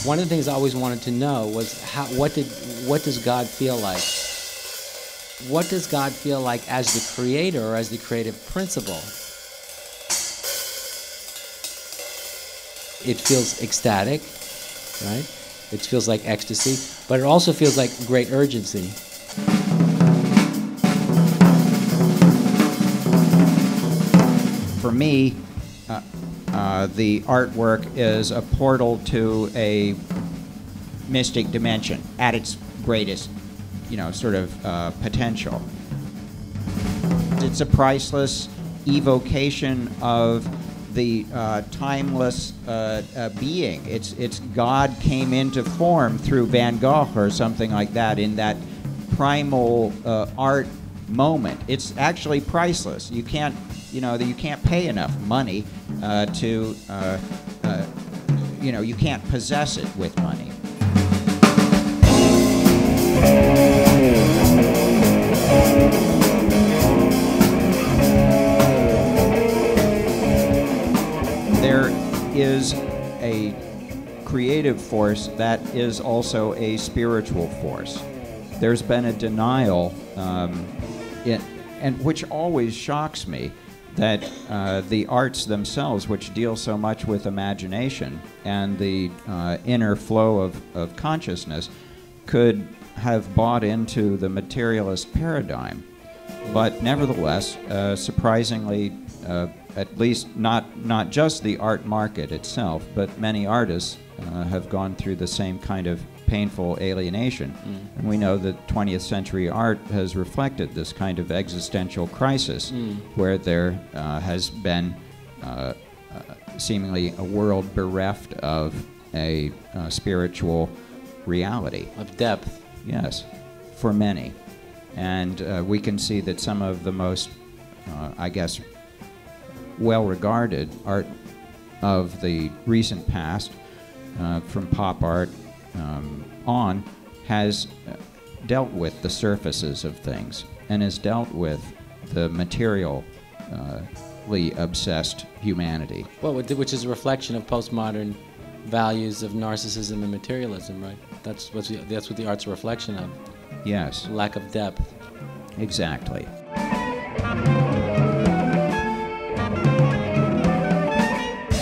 One of the things I always wanted to know was what does God feel like? What does God feel like as the creator or as the creative principle? It feels ecstatic, right? It feels like ecstasy, but it also feels like great urgency. For me, the artwork is a portal to a mystic dimension at its greatest, sort of potential. It's a priceless evocation of the timeless being. It's God came into form through Van Gogh or something like that in that primal art moment. It's actually priceless. You can't pay enough money to you can't possess it with money. There is a creative force that is also a spiritual force. There's been a denial, and which always shocks me, that the arts themselves, which deal so much with imagination and the inner flow of consciousness, could have bought into the materialist paradigm. But nevertheless, surprisingly, at least not just the art market itself, but many artists have gone through the same kind of painful alienation. And we know that 20th century art has reflected this kind of existential crisis where there has been seemingly a world bereft of a spiritual reality. Of depth. Yes, for many. And we can see that some of the most, I guess, well-regarded art of the recent past, from pop art on, has dealt with the surfaces of things and has dealt with the materially obsessed humanity. Well, which is a reflection of postmodern values of narcissism and materialism, right? That's what the art's a reflection of. Yes. Lack of depth. Exactly.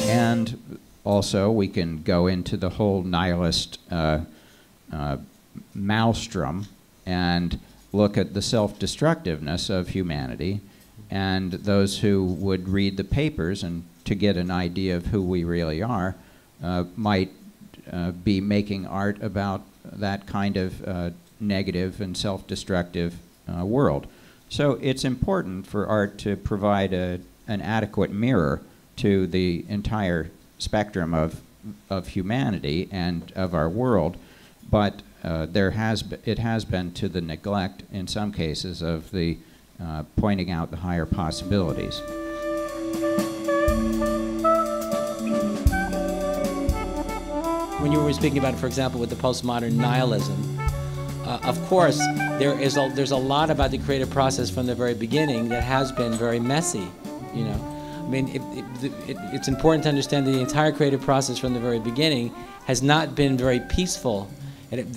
And also, we can go into the whole nihilist maelstrom and look at the self-destructiveness of humanity, and those who would read the papers and to get an idea of who we really are might be making art about that kind of negative and self-destructive world. So it's important for art to provide an adequate mirror to the entire spectrum of humanity and of our world, but it has been to the neglect in some cases of the pointing out the higher possibilities. When you were speaking about, for example, with the postmodern nihilism, of course, there's a lot about the creative process from the very beginning that has been very messy, I mean, it's important to understand that the entire creative process from the very beginning has not been very peaceful. And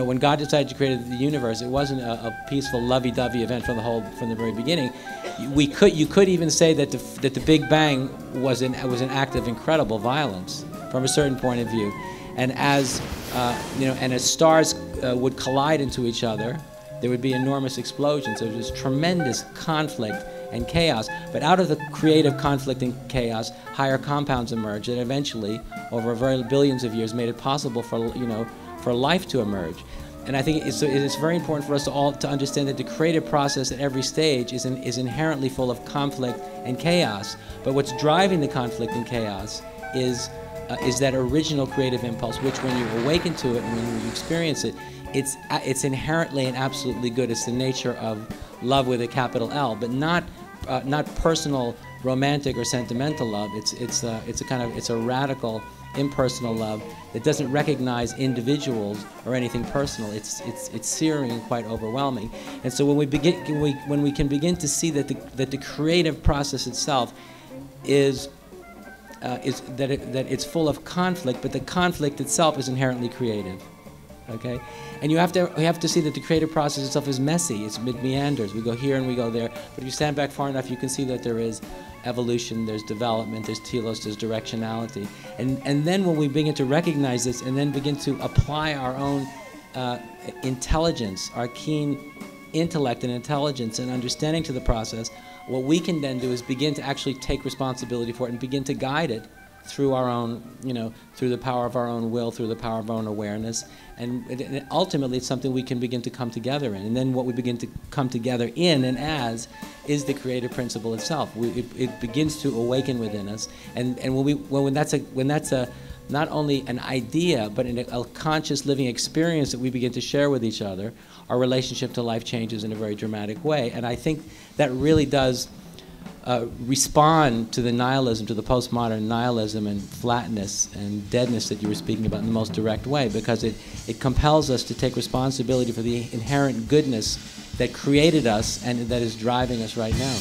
when God decided to create the universe, it wasn't a peaceful, lovey-dovey event from the very beginning. You could even say that the Big Bang was an act of incredible violence from a certain point of view. And as stars would collide into each other, there would be enormous explosions. So there's tremendous conflict and chaos. But out of the creative conflict and chaos, higher compounds emerge that eventually, over billions of years, made it possible for life to emerge. And I think it's very important for us to understand that the creative process at every stage is inherently full of conflict and chaos. But what's driving the conflict and chaos is that original creative impulse, which when you awaken to it and when you experience it, it's inherently and absolutely good. It's the nature of love with a capital L, but not personal, romantic, or sentimental love. It's a radical, impersonal love that doesn't recognize individuals or anything personal. It's searing and quite overwhelming. And so when we can begin to see that the creative process itself is that it's full of conflict, but the conflict itself is inherently creative. Okay, and we have to see that the creative process itself is messy. It meanders. We go here and we go there. But if you stand back far enough, you can see that there is evolution, there's development, there's telos, there's directionality. And then when we begin to recognize this and then begin to apply our own intelligence, our keen intellect and intelligence and understanding to the process, what we can then do is begin to actually take responsibility for it and begin to guide it through our own, through the power of our own will, through the power of our own awareness. And ultimately, it's something we can begin to come together in. And then what we begin to come together in and as is the creative principle itself. It begins to awaken within us. And when that's not only an idea, but a conscious living experience that we begin to share with each other, our relationship to life changes in a very dramatic way. And I think that really does respond to the nihilism, to the postmodern nihilism and flatness and deadness that you were speaking about in the most direct way, because it compels us to take responsibility for the inherent goodness that created us and that is driving us right now.